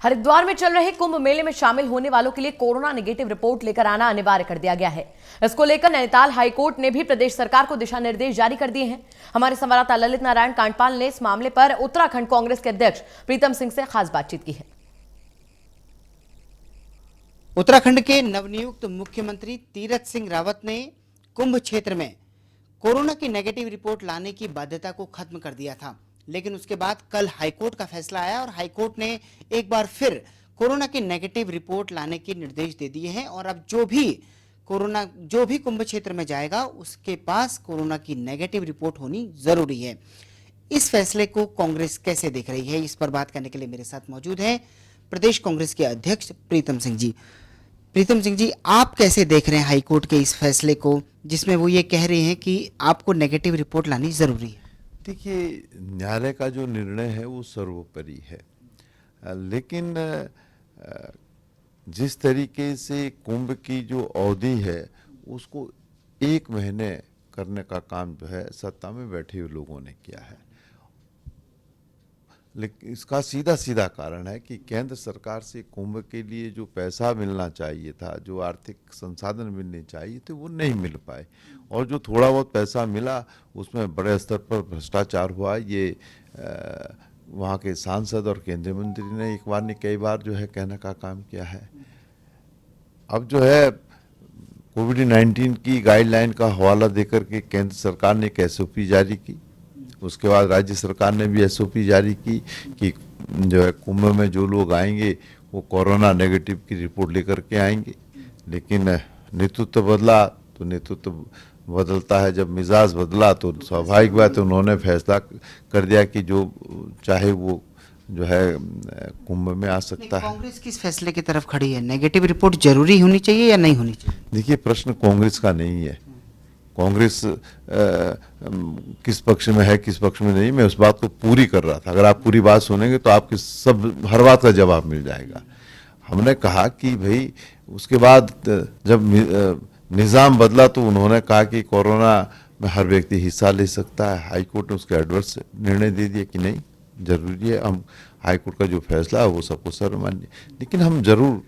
हरिद्वार में चल रहे कुंभ मेले में शामिल होने वालों के लिए कोरोना नेगेटिव रिपोर्ट लेकर आना अनिवार्य कर दिया गया है। इसको लेकर नैनीताल हाईकोर्ट ने भी प्रदेश सरकार को दिशा निर्देश जारी कर दिए हैं। हमारे संवाददाता ललित नारायण कांडपाल ने इस मामले पर उत्तराखंड कांग्रेस के अध्यक्ष प्रीतम सिंह से खास बातचीत की है। उत्तराखंड के नवनियुक्त मुख्यमंत्री तीरथ सिंह रावत ने कुंभ क्षेत्र में कोरोना की नेगेटिव रिपोर्ट लाने की बाध्यता को खत्म कर दिया था, लेकिन उसके बाद कल हाईकोर्ट का फैसला आया और हाईकोर्ट ने एक बार फिर कोरोना की नेगेटिव रिपोर्ट लाने के निर्देश दे दिए हैं। और अब जो भी कुंभ क्षेत्र में जाएगा उसके पास कोरोना की नेगेटिव रिपोर्ट होनी जरूरी है। इस फैसले को कांग्रेस कैसे देख रही है, इस पर बात करने के लिए मेरे साथ मौजूद हैं प्रदेश कांग्रेस के अध्यक्ष प्रीतम सिंह जी। प्रीतम सिंह जी, आप कैसे देख रहे हैं हाईकोर्ट के इस फैसले को, जिसमें वो ये कह रहे हैं कि आपको नेगेटिव रिपोर्ट लानी जरूरी है? देखिए, न्यायालय का जो निर्णय है वो सर्वोपरि है, लेकिन जिस तरीके से कुंभ की जो अवधि है उसको 1 महीने करने का काम जो है सत्ता में बैठे हुए लोगों ने किया है। लेकिन इसका सीधा सीधा कारण है कि केंद्र सरकार से कुंभ के लिए जो पैसा मिलना चाहिए था, जो आर्थिक संसाधन मिलने चाहिए थे, वो नहीं मिल पाए। और जो थोड़ा बहुत पैसा मिला उसमें बड़े स्तर पर भ्रष्टाचार हुआ। ये वहाँ के सांसद और केंद्रीय मंत्री ने एक बार नहीं कई बार जो है कहने का काम किया है। अब जो है कोविड-19 की गाइडलाइन का हवाला देकर के केंद्र सरकार ने एक SOP जारी की। उसके बाद राज्य सरकार ने भी SOP जारी की कि जो है कुंभ में जो लोग आएंगे वो कोरोना नेगेटिव की रिपोर्ट लेकर के आएंगे। लेकिन नेतृत्व बदला तो नेतृत्व बदलता है, जब मिजाज बदला तो स्वाभाविक बात है उन्होंने फैसला कर दिया कि जो चाहे वो जो है कुंभ में आ सकता है। कांग्रेस किस फैसले की तरफ खड़ी है? नेगेटिव रिपोर्ट जरूरी होनी चाहिए या नहीं होनी चाहिए? देखिए, प्रश्न कांग्रेस का नहीं है। कांग्रेस किस पक्ष में है किस पक्ष में नहीं, मैं उस बात को पूरी कर रहा था। अगर आप पूरी बात सुनेंगे तो आपके हर बात का जवाब मिल जाएगा। हमने कहा कि भाई उसके बाद जब निज़ाम बदला तो उन्होंने कहा कि कोरोना में हर व्यक्ति हिस्सा ले सकता है। हाईकोर्ट ने उसके एडवर्स निर्णय दे दिया कि नहीं, जरूरी है। हम हाईकोर्ट का जो फैसला है वो सबको सर्वमान्य, लेकिन हम जरूर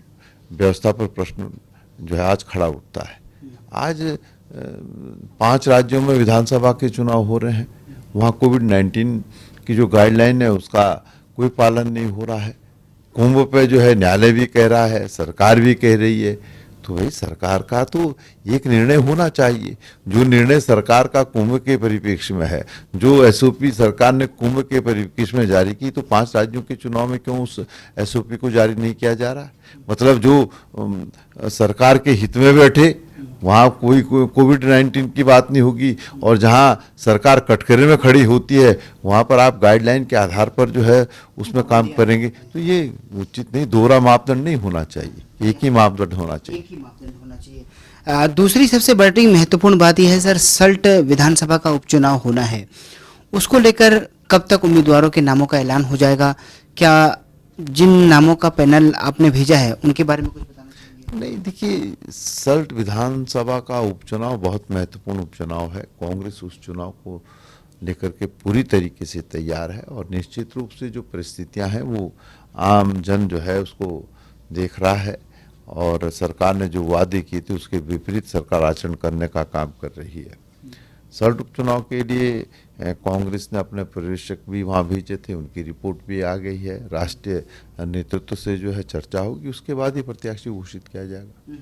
व्यवस्था पर प्रश्न जो है आज खड़ा उठता है। आज 5 राज्यों में विधानसभा के चुनाव हो रहे हैं, वहाँ कोविड-19 की जो गाइडलाइन है उसका कोई पालन नहीं हो रहा है। कुंभ पे जो है न्यायालय भी कह रहा है, सरकार भी कह रही है, तो भाई सरकार का तो एक निर्णय होना चाहिए। जो निर्णय सरकार का कुंभ के परिप्रेक्ष्य में है, जो SOP सरकार ने कुंभ के परिप्रेक्ष्य में जारी की, तो 5 राज्यों के चुनाव में क्यों उस SOP को जारी नहीं किया जा रहा? मतलब जो सरकार के हित में बैठे वहाँ कोई कोविड-19 की बात नहीं होगी, और जहाँ सरकार कटघरे में खड़ी होती है वहाँ पर आप गाइडलाइन के आधार पर जो है उसमें काम करेंगे, तो ये उचित नहीं। दोहरा मापदंड नहीं होना चाहिए, एक ही मापदंड होना चाहिए। एक ही मापदंड होना चाहिए। दूसरी सबसे बड़ी महत्वपूर्ण बात यह है सर, सल्ट विधानसभा का उपचुनाव होना है, उसको लेकर कब तक उम्मीदवारों के नामों का ऐलान हो जाएगा? क्या जिन नामों का पैनल आपने भेजा है उनके बारे में कुछ बताना चाहिए? नहीं, देखिए, सल्ट विधानसभा का उपचुनाव बहुत महत्वपूर्ण उपचुनाव है। कांग्रेस उस चुनाव को लेकर के पूरी तरीके से तैयार है, और निश्चित रूप से जो परिस्थितियां हैं वो आम जन जो है उसको देख रहा है, और सरकार ने जो वादे किए थे उसके विपरीत सरकार आचरण करने का काम कर रही है। सल्ट उपचुनाव के लिए कांग्रेस ने अपने पर्यवेक्षक भी वहाँ भेजे थे, उनकी रिपोर्ट भी आ गई है। राष्ट्रीय नेतृत्व से जो है चर्चा होगी, उसके बाद ही प्रत्याशी घोषित किया जाएगा।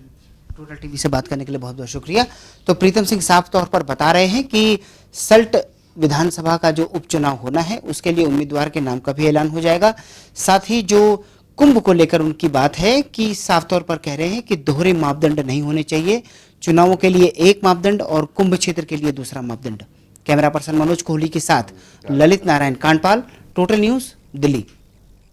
टोटल टीवी से बात करने के लिए बहुत बहुत शुक्रिया। तो प्रीतम सिंह साफ तौर पर बता रहे हैं कि सल्ट विधानसभा का जो उपचुनाव होना है उसके लिए उम्मीदवार के नाम का भी ऐलान हो जाएगा। साथ ही जो कुंभ को लेकर उनकी बात है कि साफ तौर पर कह रहे हैं कि दोहरे मापदंड नहीं होने चाहिए, चुनावों के लिए एक मापदंड और कुंभ क्षेत्र के लिए दूसरा मापदंड। कैमरा पर्सन मनोज कोहली के साथ ललित नारायण कांडपाल, टोटल न्यूज़, दिल्ली।